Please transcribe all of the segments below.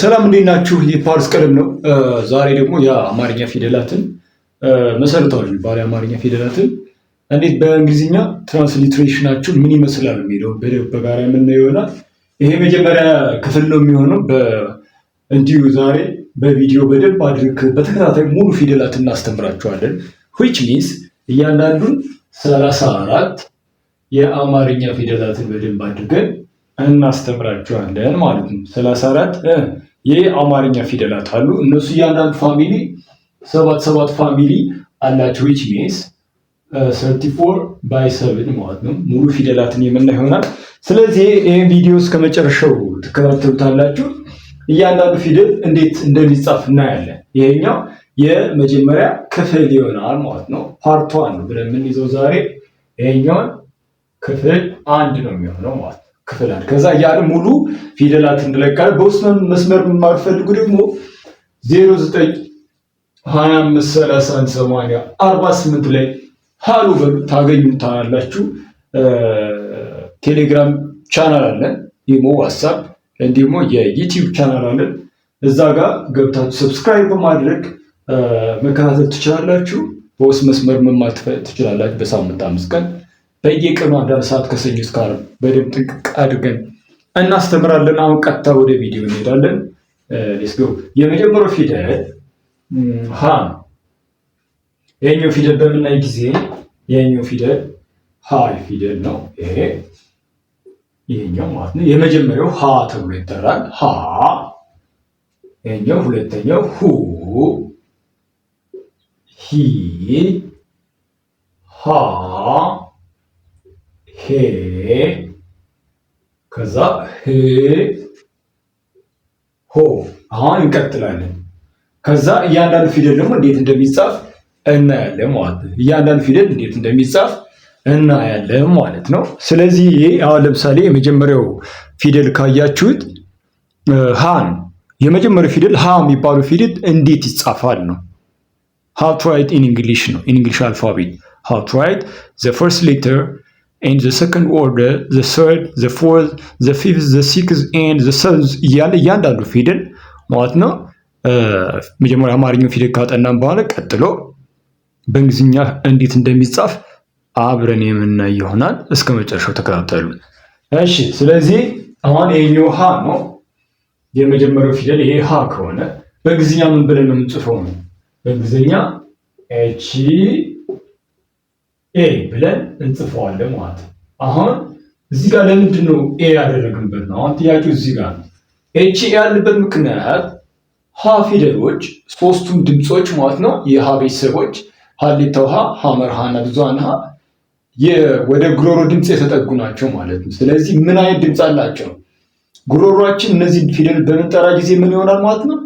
ሰላም እንዴት ናችሁ? የፓርስ ቀለም ነው። ዛሬ ደግሞ የአማርኛ ፊደላትን መሰረታዊ የሚባሉ የአማርኛ ፊደላትን እንዴት በእንግሊዝኛ ትራንስሊትሬሽናቸው ምን ይመስላል የሚለው በጋራ የምናየው ይሆናል። ይሄ መጀመሪያ ክፍል ነው የሚሆነው። እንዲሁ ዛሬ በቪዲዮ በደንብ አድርግ በተከታታይ ሙሉ ፊደላት እናስተምራቸዋለን። which means እያንዳንዱን 34 የአማርኛ ፊደላትን በደንብ አድርገን እናስተምራቸዋለን ማለት ነው። 34 የአማርኛ ፊደላት አሉ። እነሱ እያንዳንዱ ፋሚሊ ሰባት ፋሚሊ አላቸው። which means 34 by 7 ማለት ነው። ሙሉ ፊደላትን የምናየው ይሆናል። ስለዚህ ይሄን ቪዲዮ እስከ መጨረሻው ትከታተሉታላችሁ። እያንዳንዱ ፊደል እንዴት እንደሚጻፍ እናያለን። ይሄኛው የመጀመሪያ ክፍል ይሆናል ማለት ነው። ፓርት 1 ብለን የምንይዘው ዛሬ ይሄኛውን ክፍል 1 ነው የሚሆነው ማለት ነው። ክፍል 1 ከዛ ያለ ሙሉ ፊደላት እንለቃለን። በውስጥ መስመር መማር ፈልጉ ደግሞ 09 25 31 80 48 ላይ ሃሎ በሉ ታገኙታላችሁ። ቴሌግራም ቻናል አለን፣ ኢሞ፣ ዋትስአፕ እንዲሁም የዩቲዩብ ቻናል አለን። እዛ ጋር ገብታችሁ ሰብስክራይብ በማድረግ መከታተል ትችላላችሁ። በውስጥ መስመር መማር ትችላላችሁ። በሳምንት 5 ቀን በየቀኑ አንዳንድ ሰዓት ከሰኞ እስከ ዓርብ በደንብ ጥንቅቅ አድርገን እናስተምራለን። አሁን ቀጥታ ወደ ቪዲዮ እንሄዳለን። ሌትስ ጎ። የመጀመሪያው ፊደል ሀ ነው። ይሄኛው ፊደል በምናይ ጊዜ ይሄኛው ፊደል ሀ ፊደል ነው። ይሄኛው ማለት ነው። የመጀመሪያው ሀ ተብሎ ይጠራል። ሀ። ይሄኛው ሁለተኛው ሁ፣ ሂ፣ ሃ፣ ሄ፣ ከዛ ህ፣ ሆ። አሁን እንቀጥላለን። ከዛ እያንዳንዱ ፊደል ደግሞ እንዴት እንደሚጻፍ እናያለን ማለት ነው። እያንዳንዱ ፊደል እንዴት እንደሚጻፍ እናያለን ማለት ነው። ስለዚህ አሁን ለምሳሌ የመጀመሪያው ፊደል ካያችሁት ሀ ነው። የመጀመሪያው ፊደል ሀ የሚባለው ፊደል እንዴት ይጻፋል ነው። how to write in English ነው። in English alphabet how to write the first letter and the second order, the third, the fourth, the fifth, the sixth and the seventh እያለ እያንዳንዱ ፊደል ማለት ነው። መጀመሪያ አማርኛው ፊደል ካጠናን በኋላ ቀጥሎ በእንግሊዝኛ እንዴት እንደሚጻፍ አብረን የምናይ ይሆናል። እስከ መጨረሻው ተከታተሉ። እሺ፣ ስለዚህ አሁን ይሄኛው ሀ ነው የመጀመሪያው ፊደል። ይሄ ሀ ከሆነ በእንግሊዝኛ ምን ብለን ነው የምንጽፈው ነው? በእንግሊዝኛ ኤች ኤ ብለን እንጽፈዋለን ማለት ነው። አሁን እዚህ ጋር ለምንድን ነው ኤ ያደረግንበት ነው? አሁን ጥያቄው እዚህ ጋር ነው። ኤች ኤ ያለበት ምክንያት ሀ ፊደሎች ሶስቱም ድምጾች ማለት ነው የሀ ቤተሰቦች ሀሌታው ሀ፣ ሐመር ሀ እና ብዙሃን ሀ ወደ ጉሮሮ ድምፅ የተጠጉ ናቸው ማለት ነው። ስለዚህ ምን አይነት ድምፅ አላቸው? ጉሮሯችን እነዚህ ፊደል በምንጠራ ጊዜ ምን ይሆናል ማለት ነው?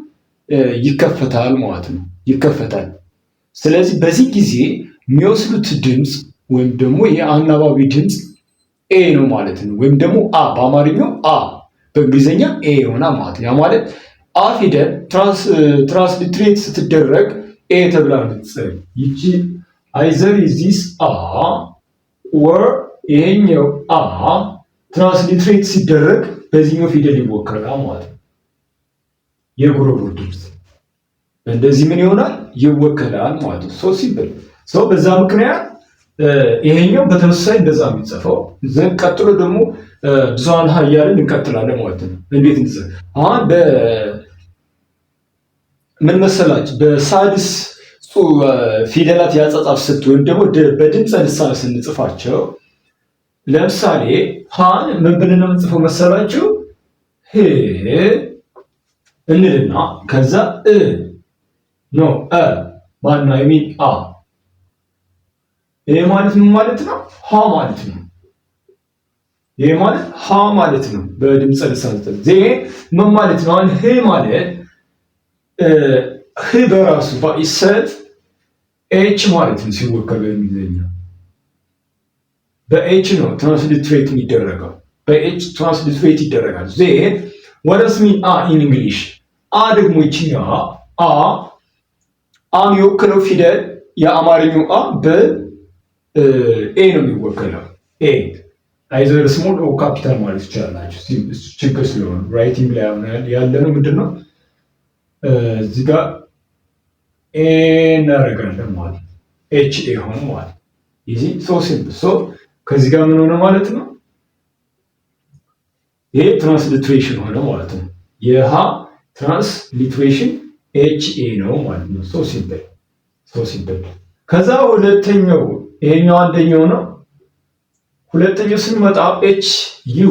ይከፈታል ማለት ነው። ይከፈታል። ስለዚህ በዚህ ጊዜ የሚወስዱት ድምፅ ወይም ደግሞ የአናባቢ ድምፅ ኤ ነው ማለት ነው። ወይም ደግሞ አ፣ በአማርኛው አ፣ በእንግሊዝኛ ኤ ይሆናል ማለት ነው። ያ ማለት አ ፊደል ትራንስሊትሬት ስትደረግ ኤ ተብላ ምትጽፍ ይቺ አይዘር ዚስ አ ወር ይሄኛው አ ትራንስሊትሬት ሲደረግ በዚህኛው ፊደል ይወከላል ማለት ነው። የጉሮሮ ድምፅ እንደዚህ ምን ይሆናል? ይወከላል ማለት ነው። ሶ ሲምፕል ሰው በዛ ምክንያት ይሄኛው በተመሳሳይ እንደዛ የሚጽፈው ዘን ቀጥሎ ደግሞ ብዙሃን ሀ እያልን እንቀጥላለን ማለት ነው። እንዴት እንጽፍ? አሁን ምን መሰላችሁ? በሳድስ ፊደላት ያጻጻፍ ስልት ወይም ደግሞ በድምፀ ልሳን ስንጽፋቸው ለምሳሌ ሀን ምን ብለን ነው የምንጽፈው መሰላችሁ? ህ እንልና ከዛ እ ነው አ ማና የሚል አ። ይሄ ማለት ምን ማለት ነው? ሀ ማለት ነው። ይሄ ማለት ሀ ማለት ነው በድምፀ ልሳን ስንጽፍ። ይሄ ምን ማለት ነው? አሁን ህ ማለት ህ በራሱ በኢሰልፍ ኤች ማለት ነው ሲወከል በእንግሊዝኛ በኤች ነው ትራንስሊትሬት የሚደረገው። በኤች ትራንስሊትሬት ይደረጋል። ዜን ወደስ ሚን አ ኢን እንግሊሽ አ ደግሞ ይችኛዋ አ የሚወክለው ፊደል የአማርኛው አ በኤ ነው የሚወከለው። ኤ አይዘር ስሞል ኦ ካፒታል ማለት ይቻላችሁ። ችግር ስለሆነ ራይቲንግ ላይ ያለ ነው ምንድን ነው እዚህ ጋር ኤ እናደርጋለን ማለት ኤች ኤ ሆነ ማለት ይዚ ሶ ሲምፕል። ሶ ከዚህ ጋር ምን ሆነ ማለት ነው ይሄ ትራንስሊትሬሽን ሆነ ማለት ነው። የሃ ትራንስሊትሬሽን ኤች ኤ ነው ማለት ነው። ሶ ሲምፕል ሶ ሲምፕል። ከዛ ሁለተኛው ይሄኛው አንደኛው ነው። ሁለተኛው ስንመጣ ኤች ዩ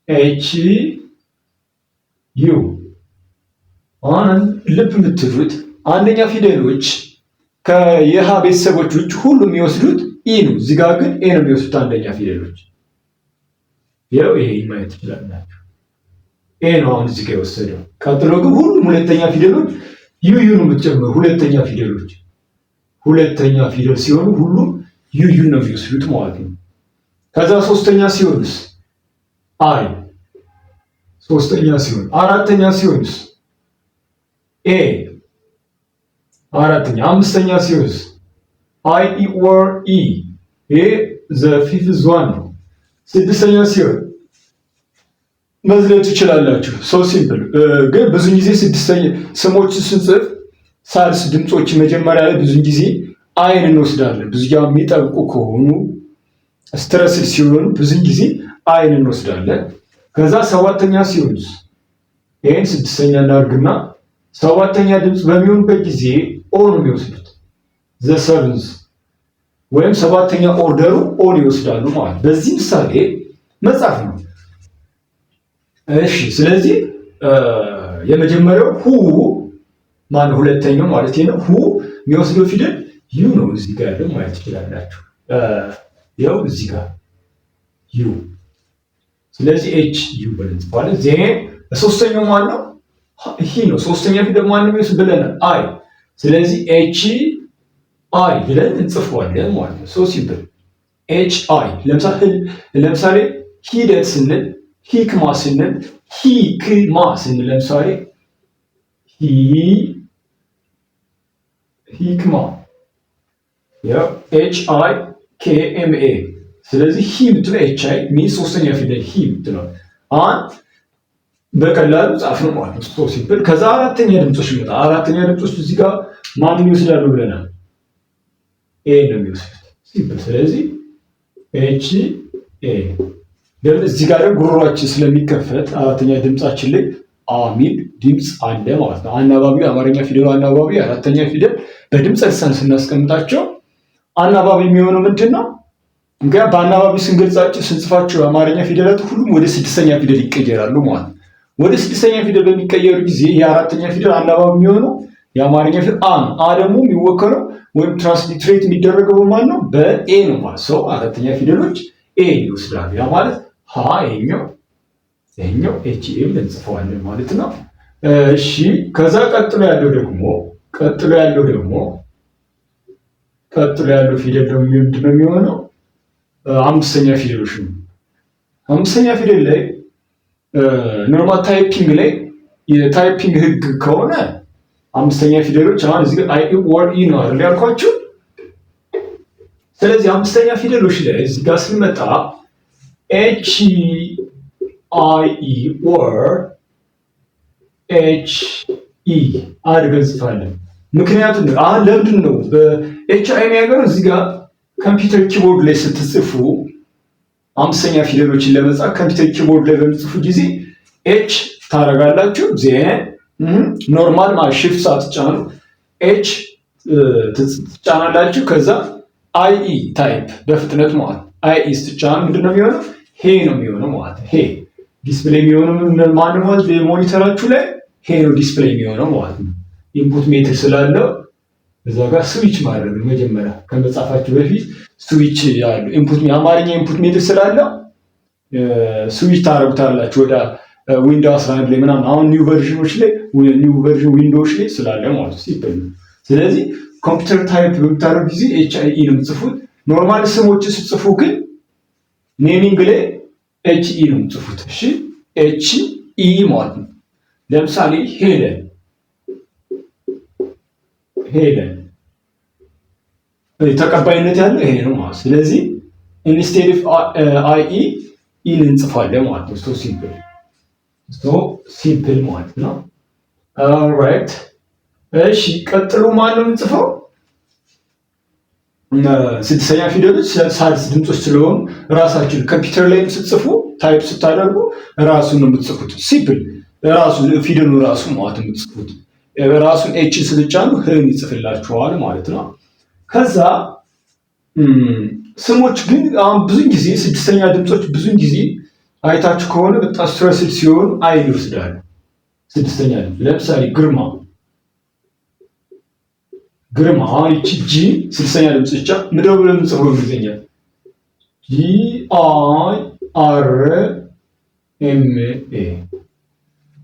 ኤች ዩ አሁን ልብ የምትሉት አንደኛ ፊደሎች ከየሃ ቤተሰቦች ውጭ ሁሉም የሚወስዱት ኢ ነው። እዚህ ጋር ግን ኤ ነው የሚወስዱት አንደኛ ፊደሎች። ይኸው ይሄ ማየት ትችላላችሁ። ኤ ነው አሁን እዚህ ጋር የወሰደው። ቀጥሎ ግን ሁሉም ሁለተኛ ፊደሎች ዩ ነው የምትጨምሩ ሁለተኛ ፊደል ሲሆኑ ሁሉም ዩ ነው የሚወስዱት ማለት ነው። ከዛ ሶስተኛ ሲሆንስ አይ፣ ሶስተኛ ሲሆን አራተኛ ሲሆንስ ኤ፣ አራተኛ አምስተኛ ሲሆንስ አይ ኢ ኦር ኢ፣ ይሄ ዘ ፊፍዝ ዋን ነው። ስድስተኛ ሲሆን መዝለጥ ትችላላችሁ። ሶ ሲምፕል። ግን ብዙ ጊዜ ስድስተኛ ስሞች ስንጽፍ ሳልስ ድምጾች መጀመሪያ ላይ ብዙ ጊዜ አይን እንወስዳለን። ብዙ ጊዜ የሚጠብቁ ከሆኑ ስትረስ ሲሆኑ ብዙ ጊዜ አይን እንወስዳለን። ከዛ ሰባተኛ ሲሆንስ ይሄን ስድስተኛ እናድርግና ሰባተኛ ድምፅ በሚሆንበት ጊዜ ኦ ነው የሚወስዱት። ዘ ሰቨንዝ ወይም ሰባተኛ ኦርደሩ ኦን ይወስዳሉ ማለት በዚህ ምሳሌ መጻፍ ነው። እሺ ስለዚህ የመጀመሪያው ሁ ማን ሁለተኛው ማለት ነው ሁ የሚወስደው ፊደል ዩ ነው። እዚህ ጋር ያለው ማለት ትችላላችሁ። ያው እዚህ ጋር ዩ። ስለዚህ ኤች ዩ ብለን እንጽፋለን። ዜን ሶስተኛው ማን ነው? ሂ ነው። ሶስተኛ ፊደል ማን ነው የሚወስድ ብለናል? አይ። ስለዚህ ኤች አይ ብለን እንጽፈዋለን ማለት ነው። ሶ ሲምፕል ኤች አይ። ለምሳሌ ሂደት ስንል ሂክማ ስንል ሂክማ ስንል ለምሳሌ ሂክማ ያው ኤች አይ ኬ ኤም ኤ። ስለዚህ ሂ ምትለው ኤች አይ ሚ ሶስተኛ ፊደል ሂ ምትለው አን በቀላሉ ጻፍ ነው ማለት ነው። ሶ ሲምፕል። ከዛ አራተኛ ድምጾች ይመጣ። አራተኛ ድምጾች እዚህ ጋር ማንን ይወስዳሉ ብለናል? ኤ ነው የሚወስዱት። ሲምፕል። ስለዚህ ኤች ኤ። ለምን እዚህ ጋር ጉሮሯችን ስለሚከፈት አራተኛ ድምጻችን ላይ አ ሚል ድምጽ አለ ማለት ነው። አናባቢው አማርኛ ፊደሉ አናባቢ አራተኛ ፊደል በድምጽ ልሳን ስናስቀምጣቸው አናባቢ የሚሆነው ምንድነው? እንግዲህ በአናባቢ ስንገልጻቸው ስንጽፋቸው አማርኛ ፊደላት ሁሉም ወደ ስድስተኛ ፊደል ይቀየራሉ ማለት ነው። ወደ ስድስተኛ ፊደል በሚቀየሩ ጊዜ የአራተኛ ፊደል አናባቢ የሚሆነው የአማርኛ ፊደል አ ነው። አ ደግሞ የሚወከለው ወይም ትራንስሊትሬት የሚደረገው በማን ነው? በኤ ነው ማለት ሰው አራተኛ ፊደሎች ኤ ይወስዳሉ። ያ ማለት ሀ ይሄኛው ኤች ኤ ብለን እንጽፈዋለን ማለት ነው። እሺ ከዛ ቀጥሎ ያለው ፊደል ደግሞ ምንድን ነው የሚሆነው? አምስተኛ ፊደሎች ነው። አምስተኛ ፊደል ላይ ኖርማል ታይፒንግ ላይ የታይፒንግ ህግ ከሆነ አምስተኛ ፊደሎች አሁን እዚህ አይ ኦር ኢ ነው አይደል ያልኳችሁ። ስለዚህ አምስተኛ ፊደሎች ላይ እዚህ ጋር ስንመጣ ኤች አይ ኢ ኦር ኤች ኢ አድርገን እንጽፋለን። ምክንያቱም አሁን ለምንድን ነው በኤች አይ የሚያገረው? እዚህ ጋር ኮምፒውተር ኪቦርድ ላይ ስትጽፉ አምስተኛ ፊደሎችን ለመጻፍ ኮምፒውተር ኪቦርድ ላይ በምትጽፉ ጊዜ ኤች ታረጋላችሁ። ዜን ኖርማል ማለት ሽፍት ሳትጫኑ ኤች ትጫናላችሁ። ከዛ አይ ኢ ታይፕ በፍጥነት ማለት አይ ኢ ስትጫኑ ምንድነው የሚሆነው? ሄ ነው የሚሆነው ማለት ሄ ዲስፕሌይ የሚሆነው ማን ማለት ሞኒተራችሁ ላይ ሄ ነው ዲስፕሌይ የሚሆነው ማለት ነው። ኢንፑት ሜትር ስላለው እዛ ጋር ስዊች ማድረግ መጀመሪያ ከመጻፋችሁ በፊት ስዊች ያሉ ኢንፑት የአማርኛ ኢንፑት ሜትር ስላለው ስዊች ታረጉታላችሁ ወደ ዊንዶው 11 ላይ ምናምን አሁን ኒው ቨርዥኖች ላይ ኒው ቨርዥን ዊንዶውስ ላይ ስላለ ማለት ሲምፕል ነው። ስለዚህ ኮምፒውተር ታይፕ በምታረጉ ጊዜ ኤች አይ ኢ ነው የምትጽፉት። ኖርማል ስሞች ስትጽፉ ግን ኔሚንግ ላይ ኤች ኢ ነው የምትጽፉት። እሺ ኤች ኢ ማለት ነው። ለምሳሌ ሄለን ተቀባይነት ያለው ይሄ ነው ማለት። ስለዚህ ኢንስቴድ ኦፍ አይ ኢ ኢን እንጽፋለን ማለት ነው። ሶ ሲምፕል ማለት ነው። ኦልራይት እሺ፣ ቀጥሎ ማነው የምንጽፈው? ስድስተኛ ፊደሎች ሳድስ ድምጾች ስለሆኑ ራሳችን ኮምፒውተር ላይ ስትጽፉ ታይፕ ስታደርጉ ራሱን ነው የምትጽፉት። ሲምፕል ራሱ ፊደሉ ራሱ ማለት የምትጽፉት ራሱን ኤችን ስትጫኑ ህን ይጽፍላችኋል ማለት ነው። ከዛ ስሞች ግን አሁን ብዙ ጊዜ ስድስተኛ ድምጾች ብዙ ጊዜ አይታችሁ ከሆነ በጣም ስትረስድ ሲሆኑ አይን ይወስዳሉ። ስድስተኛ ድምጽ ለምሳሌ ግርማ አሁን ይቺ ጂ ስድስተኛ ድምጽ ብቻ ምንድነው ብለን የምንጽፈው እንግሊዝኛ ጂ አይ አር ኤም ኤ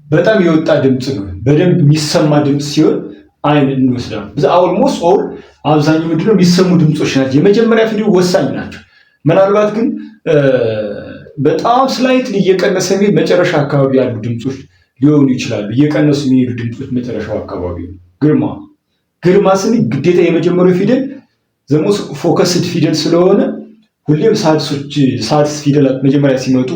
በጣም የወጣ ድምጽ ነው። በደንብ የሚሰማ ድምጽ ሲሆን አይን እንወስዳለን። ኦልሞስት ኦል አብዛኛው ምንድነው የሚሰሙ ድምጾች ናቸው። የመጀመሪያ ፊደል ወሳኝ ናቸው። ምናልባት ግን በጣም ስላይት እየቀነሰ የሚሄድ መጨረሻ አካባቢ ያሉ ድምጾች ሊሆኑ ይችላሉ። እየቀነሱ የሚሄዱ ድምጾች መጨረሻው አካባቢ ነው። ግርማ ስንል ግዴታ የመጀመሪያው ፊደል ዘሞ ፎከስድ ፊደል ስለሆነ ሁሌም ሳድስ ፊደላት መጀመሪያ ሲመጡ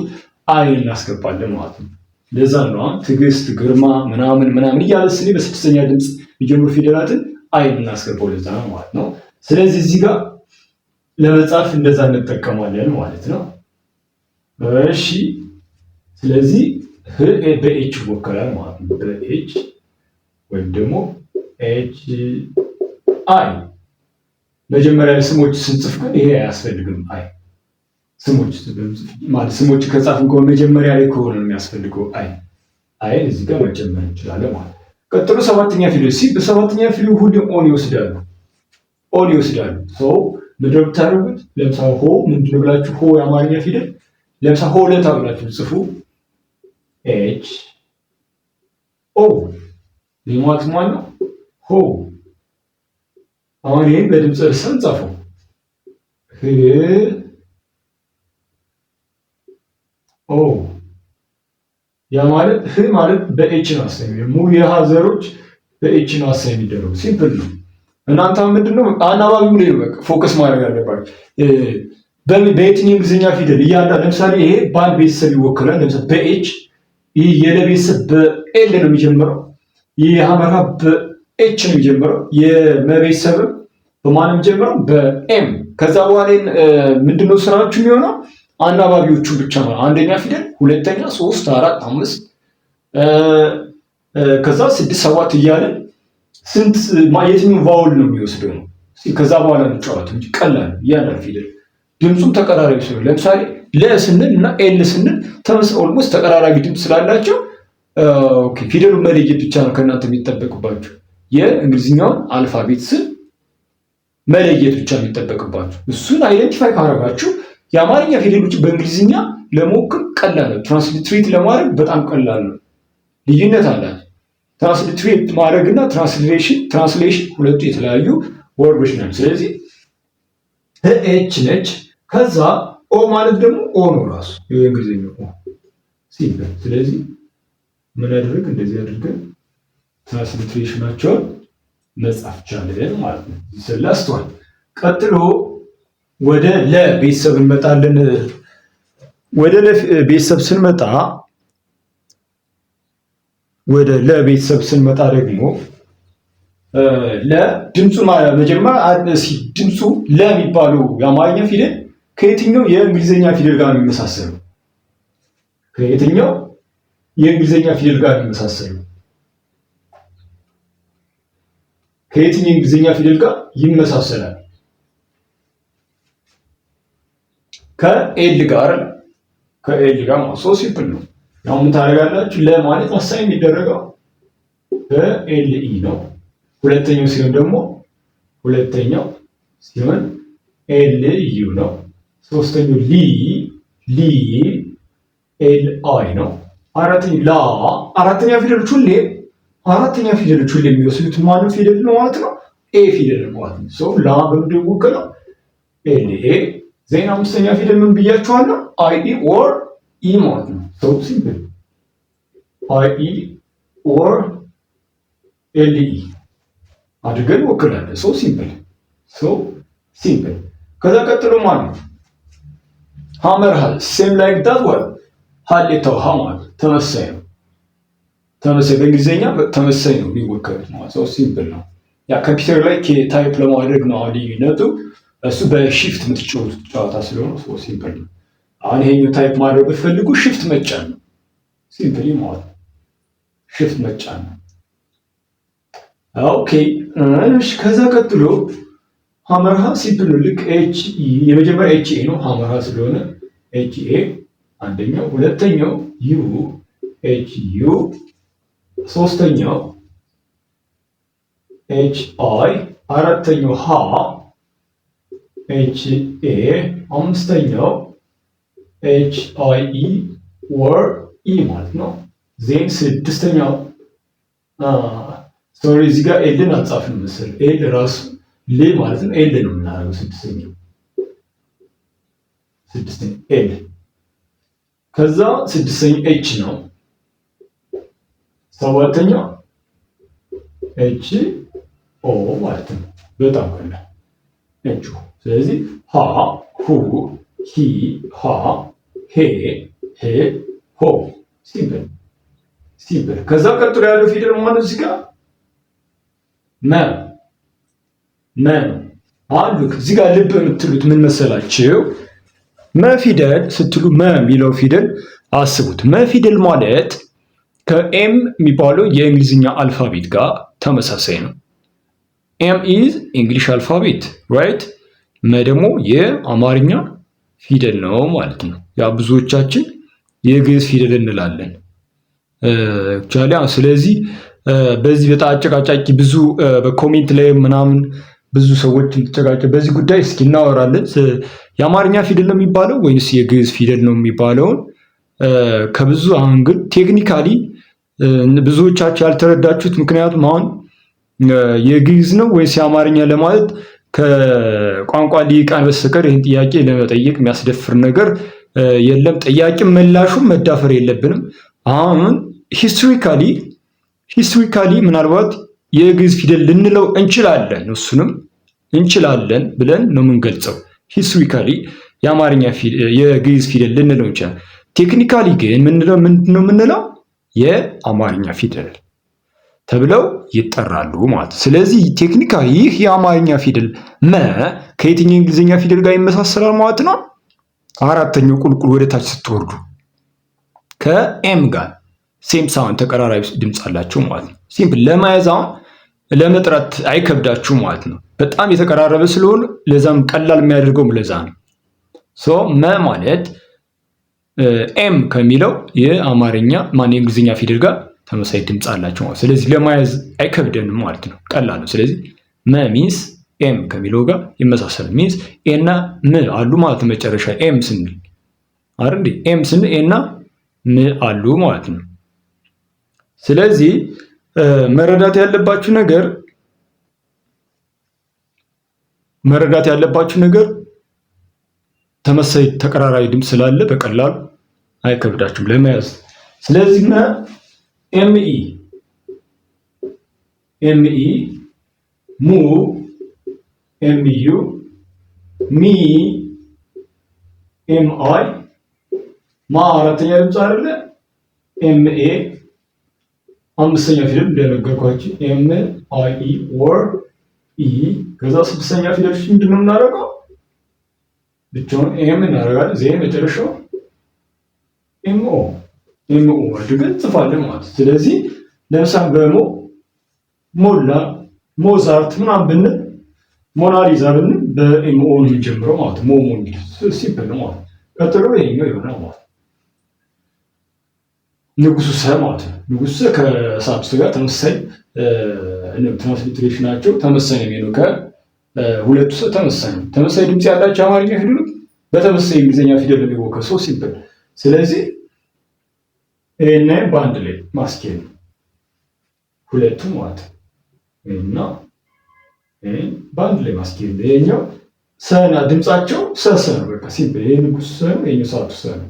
አይን እናስገባለን ማለት ነው። ለዛ ነው ትዕግስት፣ ግርማ ምናምን እያለ ስንል በስድስተኛ ድምጽ የሚጀምሩ ፊደላትን አይን እናስገባው ለዛ ነው ማለት ነው። ስለዚህ እዚህ ጋር ለመጻፍ እንደዛ እንጠቀማለን ማለት ነው። እሺ ስለዚህ በኤች ይወከላል ማለት ነው። በኤች ወይም ደግሞ ኤች አይ መጀመሪያ ስሞች ስንጽፍ ግን ይሄ አያስፈልግም። አይ ስሞች ከጻፍን ከሆነ መጀመሪያ ላይ ከሆነ የሚያስፈልገው አይ እዚህ ጋር መጨመር እንችላለን ማለት ነው። ቀጥሎ ሰባተኛ ፊደል በሰባተኛ ፊደል ሁሌም ኦን ይወስዳሉ። ምንድን ነው የምታደርጉት? ለምሳሌ ሆ ምንድን ነው ብላችሁ ሆ የአማርኛ ፊደል ለምሳሌ ሆለታ ብላችሁ ጽፉ ኤች ኦ ሊሟት ነው ሆ። አሁን ይሄን በድምፅ እርሰን ጻፈው ህ ኦ ያ ማለት ህ ማለት በኤች ነው አሰሚ ሙሉ የሀዘሮች በኤች ነው አሰሚ የሚደረጉ ሲምፕል ነው። እናንተ ምንድነው አናባቢው ላይ በቃ ፎከስ ማድረግ አለባችሁ። በየትኛው እንግሊዝኛ ፊደል እያንዳንዱ ለምሳሌ ይሄ በአንድ ቤተሰብ ይወክላል። ለምሳሌ በኤች ይህ የለቤተሰብ በኤል ነው የሚጀምረው። ይህ ሀመራ በኤች ነው የሚጀምረው። የመቤተሰብ በማን የሚጀምረው? በኤም። ከዛ በኋላ ምንድነው ስራችሁ የሚሆነው? አናባቢዎቹ ብቻ ነው። አንደኛ ፊደል፣ ሁለተኛ፣ 3፣ 4፣ 5 ከዛ 6፣ 7 እያለ ስንት የትኛው ቫውል ነው የሚወስደው ነው። ከዛ በኋላ እንጫወት እንጂ ቀላል እያንዳንዱ ፊደል ድምፁም ተቀራራቢ ስለሆነ ለምሳሌ ለ ስንል እና ኤል ስንል ኦልሞስት ተቀራራቢ ድምፅ ስላላቸው ፊደሉን መለየት ብቻ ነው ከእናንተ የሚጠበቅባችሁ። የእንግሊዝኛውን አልፋቤት ስም መለየት ብቻ የሚጠበቅባችሁ። እሱን አይደንቲፋይ ካደረጋችሁ የአማርኛ ፊደሎች በእንግሊዝኛ ለሞክር ቀላል ነው። ትራንስሊትሬት ለማድረግ በጣም ቀላል ነው። ልዩነት አላቸው። ትራንስሊትሬት ማድረግ እና ትራንስሌሽን ሁለቱ የተለያዩ ወርዶች ናቸው። ስለዚህ ኤች ነች። ከዛ ኦ ማለት ደግሞ ኦ ነው ራሱ የእንግሊዝኛው ኦ ሲምፕል። ስለዚህ ምን አድርግ እንደዚህ አድርገን ትራንስሊትሬሽናቸውን መጻፍ ቻለን ማለት ነው። ይሰላስተዋል። ቀጥሎ ወደ ለ ቤተሰብ እንመጣለን። ወደ ለ ቤተሰብ ስንመጣ ደግሞ ለድምፁ መጀመሪያ ድምፁ ለ የሚባለው የአማርኛ ፊደል ከየትኛው የእንግሊዝኛ ፊደል ጋር ነው የሚመሳሰለው? ከየትኛው የእንግሊዝኛ ፊደል ጋር ነው የሚመሳሰለው? ከየትኛው የእንግሊዝኛ ፊደል ጋር ይመሳሰላል? ከኤል ጋር ማለት ሶ ሲምፕል ነው። አሁን ምን ታደርጋላችሁ? ለማለት አሳይ የሚደረገው በኤል ኢ ነው። ሁለተኛው ሲሆን ኤል ዩ ነው። ሶስተኛው ሊ ኤል አይ ነው። አራተኛ ፊደሎች ሁሌ የሚወስዱት ማንም ፊደል ነው ማለት ነው? ኤ ፊደል ነው ማለት ነው። ሶ ላ በምንድን ይወከላል? ኤል ኤ። ዜና አምስተኛ ፊደል ምን ብያችኋለሁ? አይ ኢ ኦር ኢ ማለት ነው። ሶ ሲምፕል አይ ኢ ኦር ኤል ኢ አድርገን ወክላለን። ሶ ሲምፕል። ከዛ ቀጥሎ ማለት ሀመርሃ ሴም ላይክ ዳት ወር ሀሌታው ሀ ማለት ተመሳይ ነው። ተመሳይ በእንግሊዝኛ ተመሳይ ነው የሚወከሉት ማለት ነው። ሲምፕል ነው። ያ ኮምፒውተር ላይ ታይፕ ለማድረግ ነው ልዩነቱ። እሱ በሺፍት የምትጫወቱት ጨዋታ ስለሆነ ሲምፕል ነው። አሁን ይሄኛው ታይፕ ማድረግ ብትፈልጉ ሽፍት መጫን ነው። ሲምፕሊ ማለት ነው። ሽፍት መጫን ነው። ኦኬ እሺ። ከዛ ቀጥሎ ሀመርሃ ሲምፕል ነው። ልክ ኤች የመጀመሪያ ኤች ኤ ነው ሀመርሃ ስለሆነ ኤች ኤ አንደኛው፣ ሁለተኛው ዩ ኤች ዩ፣ ሶስተኛው ኤች አይ፣ አራተኛው ሃ ኤች ኤ፣ አምስተኛው ኤች አይ ኢ ወር ኢ ማለት ነው። ዜን ስድስተኛው ሶሪ እዚህ ጋር ኤልን አልጻፍንም መሰለኝ። ኤል ራሱ ል ማለት ነው። ኤል ነው የምናደርገው ስድስተኛው ኤል። ከዛ ስድስተኛው ኤች ነው። ሰባተኛው ኤች ኦ ማለት ነው። በጣም ቀላል ኤች ኦ። ስለዚህ ሃ ሁ ሂ ሃ ሄ ሄ ሆ ሲምፕል ሲምፕል። ከዛ ቀጥሎ ያለው ፊደል ማለት እዚህ ጋር መ ነው። አንዱ እዚህ ጋር ልብ የምትሉት ምን መሰላችሁ? መ ፊደል ስትሉ መ የሚለው ፊደል አስቡት። መ ፊደል ማለት ከኤም የሚባለው የእንግሊዝኛ አልፋቤት ጋር ተመሳሳይ ነው። ኤም ኢዝ እንግሊሽ አልፋቤት ራይት። መ ደግሞ የአማርኛ ፊደል ነው ማለት ነው። ያ ብዙዎቻችን የግዕዝ ፊደል እንላለን። ስለዚህ በዚህ በጣም አጨቃጫቂ ብዙ በኮሜንት ላይ ምናምን ብዙ ሰዎች ተጨቃጨ በዚህ ጉዳይ እስኪ እናወራለን። የአማርኛ ፊደል ነው የሚባለው ወይስ የግዕዝ ፊደል ነው የሚባለውን ከብዙ አንግል ቴክኒካሊ ብዙዎቻችሁ ያልተረዳችሁት፣ ምክንያቱም አሁን የግዕዝ ነው ወይስ የአማርኛ ለማለት ከቋንቋ ሊቃን በስተቀር ይህን ጥያቄ ለመጠየቅ የሚያስደፍር ነገር የለም። ጥያቄ ምላሹም መዳፈር የለብንም። አሁን ሂስቶሪካሊ ምናልባት የግዕዝ ፊደል ልንለው እንችላለን፣ እሱንም እንችላለን ብለን ነው የምንገልጸው። ሂስቶሪካሊ የአማርኛ የግዕዝ ፊደል ልንለው እንችላለን። ቴክኒካሊ ግን ምንድነው የምንለው? የአማርኛ ፊደል ተብለው ይጠራሉ ማለት። ስለዚህ ቴክኒካሊ ይህ የአማርኛ ፊደል መ ከየትኛው እንግሊዝኛ ፊደል ጋር ይመሳሰላል ማለት ነው? አራተኛው ቁልቁል ወደ ታች ስትወርዱ ከኤም ጋር ሴም ሳውንድ ተቀራራቢ ድምፅ አላቸው ማለት ነው። ሲምፕል ለመያዝ አሁን ለመጥራት አይከብዳችሁ ማለት ነው። በጣም የተቀራረበ ስለሆነ ለዛም ቀላል የሚያደርገውም ለዛ ነው። ሶ መ ማለት ኤም ከሚለው የአማርኛ የእንግሊዝኛ ፊደል ጋር ተመሳሳይ ድምፅ አላቸው ማለት። ስለዚህ ለመያዝ አይከብደንም ማለት ነው፣ ቀላል ነው። ስለዚህ መ ሚንስ ኤም ከሚለው ጋር ይመሳሰላል። ሚንስ ኤ እና ም አሉ ማለት ነው። መጨረሻ ኤም ስንል አይደል? ኤም ስንል ኤ እና ም አሉ ማለት ነው። ስለዚህ መረዳት ያለባችሁ ነገር ተመሳሳይ ተቀራራቢ ድምፅ ስላለ በቀላሉ አይከብዳችሁም ለመያዝ። ስለዚህ ኤምኢ ሙ፣ ኤምዩ፣ ሚ፣ ኤምአይ ማ አራተኛ ድምፅ አይደለ? ኤምኤ አምስተኛ ፊደል እንደነገርኳችሁ ኤምአይ ወር ኢ። ከዛ ስድስተኛ ፊደሎች ምንድን ነው የምናደርገው? ብቻውን ኤም እናደርጋለን። ዜን መጨረሻው ኤምኦ አድርገን ጽፋለን ማለት። ስለዚህ ለምሳሌ ሞላ፣ ሞዛርት ምናምን ብንል፣ ሞናሊዛ ብንል በኤምኦ ነው የሚጀምረው ማለት ነው። ሞሞ እንግዲህ ሲምፕል ነው ማለት። ቀጥሎ ይሄኛው ይሆናል ማለት። ንጉሱ ሰ ማለት ነው። ንጉሱ ሰ ከሳብስ ጋር ተመሳሳይ ትራንስሊትሬሽናቸው ተመሳሳይ ነው የሚለው ከሁለቱ ሰ ተመሳሳይ ነው። ተመሳሳይ ድምፅ ያላቸው አማርኛ ፊደሎች በተመሳሳይ እንግሊዝኛ ፊደል የሚወከል ሰው ሲምፕል። ስለዚህ እና በአንድ ላይ ማስኬድ ነው ሁለቱ ማለት ነው። እና በአንድ ላይ ማስኬድ ነው። ይሄኛው ሰና ድምጻቸው ሰሰ ነው። በቃ ሲምፕል። ይሄ ንጉሱ ሰ ነው፣ ይሄኛው ሳቱ ሰ ነው።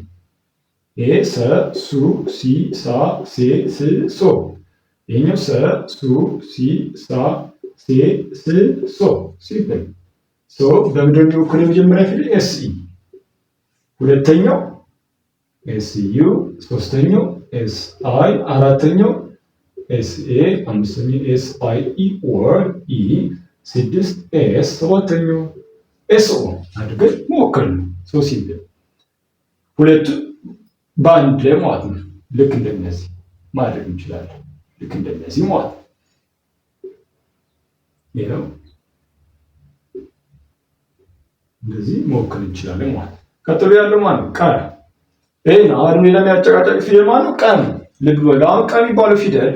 ይሄ ሰ ሱ ሲ ሳ ሴ ስ ሶ። ይሄኛው ሰ ሱ ሲ ሳ ሴ ስ ሶ። ሲምፕል። ሶ በምድር የሚወክል የመጀመሪያ ፊደል ኤስ ኢ፣ ሁለተኛው ኤስዩ፣ ሶስተኛው ኤስአይ፣ አራተኛው ኤስኤ፣ አምስተኛው ኤስአይ ኢ ኦር ኢ፣ ስድስት ኤስ፣ ሰባተኛው ኤስኦ አድርገን መወከል ነው። ሶ ሲምፕል ሁለቱ በአንድ ላይ ማለት ነው። ልክ እንደነዚህ ማድረግ እንችላለን። ልክ እንደነዚህ ማለት ነው። ይሄው እንደዚህ መወከል እንችላለን ማለት ነው። ቀጥሎ ያለው ማለት ነው ቃል ይሄን አሁን ሌላ የሚያጨቃጨቅ ፊደል ማለት ነው ቃል ነው። ልብ በሉ አሁን ቃል የሚባለው ፊደል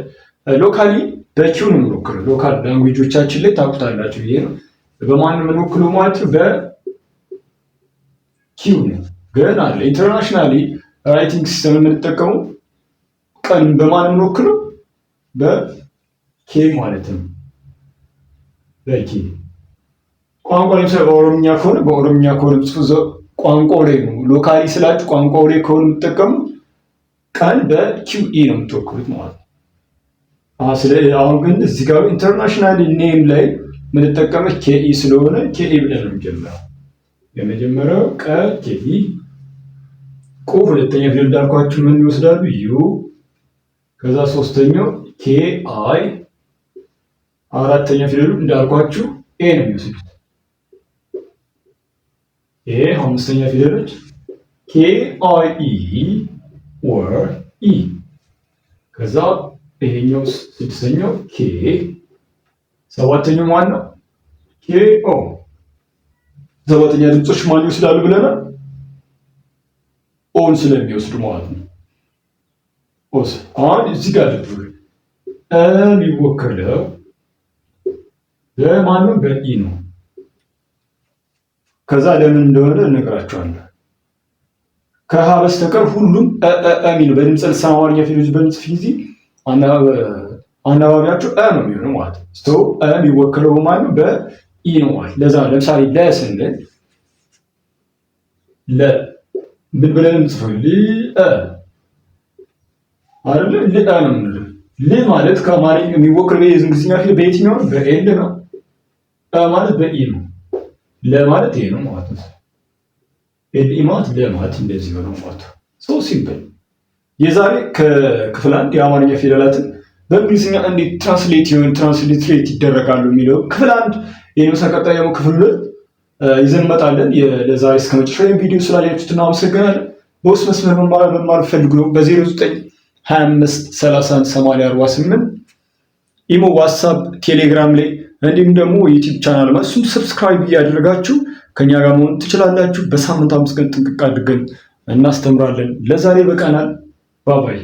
ሎካሊ በኪው ነው የምንወክለው። ሎካል ላንጉጆቻችን ላይ ታውቁታላችሁ። ይሄ ነው በማን ነው የምንወክለው ማለት ነው በኪው ነው። ግን አለ ኢንተርናሽናሊ ራይቲንግ ሲስተም የምንጠቀመው ቀን በማን የምንወክለው በኬ ማለት ነው። በኬ ቋንቋ ለምሳሌ በኦሮምኛ ከሆነ ቋንቋው ላይ ነው። ሎካሊ ስላችሁ ቋንቋው ላይ ከሆነ የምትጠቀሙ ቀን በኪውኢ ነው የምትወክሉት ማለት ነው። አሁን ግን እዚህ ጋር ኢንተርናሽናል ኔም ላይ የምንጠቀመው ኬኢ ስለሆነ ኬኢ ብለን ነው የምንጀምረው። የመጀመሪያው ቀ ኬኢ፣ ቁ ሁለተኛ ፊደል እንዳልኳችሁ ምን ይወስዳሉ? ዩ። ከዛ ሶስተኛው ኬ አይ፣ አራተኛ ፊደሉ እንዳልኳችሁ ኤ ነው የሚወስዱት። ኤ አምስተኛ ፊደሎች ኬ አይ ኢ ኦር ኢ። ከዛ ይሄኛው ስድስተኛው ኬ፣ ሰባተኛው ማን ነው? ኬ ኦ። ሰባተኛ ድምጾች ማን ይወስዳሉ ብለናል? ኦን ስለሚወስዱ ማለት ነው። ኦስ አሁን እዚህ ጋር ደግሞ የሚወከለው በማን ነው? በኢ ነው። ከዛ ለምን እንደሆነ እነግራቸዋለሁ። ከሀ በስተቀር ሁሉም የሚለው በድምፅ ልሳን አማርኛ ፊደሎች በምንጽፍ ጊዜ አናባቢያቸው ነው የሚሆነው ማለት ነው። ስቶ የሚወከለው በማን ነው? በኢ ነው ማለት። ለዛ ለምሳሌ ለ ስንል ለ ምን ብለን እንጽፈው? ል አይደለ? ል ነው የምንለው። ል ማለት ከአማርኛ የሚወክለው የእንግሊዝኛ ፊደል በየትኛው ነው? በኤል ነው። ማለት በኢ ነው። ለማለት ይሄ ነው ማለት ነው። ኤልኢ ማለት ለማለት እንደዚህ ነው ማለት ነው። ሶ ሲምፕል። የዛሬ ከክፍል 1 የአማርኛ ፊደላትን በእንግሊዝኛ እንዴት ትራንስሊትሬት ይደረጋሉ የሚለው ክፍል 1 የነሳ ቀጣይ ደግሞ ክፍል 2 ይዘን እንመጣለን። ለዛሬ እስከመጨረሻው ቪዲዮ ስላያችሁት እናመሰግናለን። በውስጥ መስመር መማር ፈልጉ ነው በ0925318048 ኢሞ፣ ዋትስአፕ፣ ቴሌግራም ላይ እንዲሁም ደግሞ ዩቲዩብ ቻናል እሱን ሰብስክራይብ እያደረጋችሁ ከኛ ጋር መሆን ትችላላችሁ። በሳምንት 5 ቀን ጥንቅቅ አድርገን እናስተምራለን። ለዛሬ በቃናል። ባባይ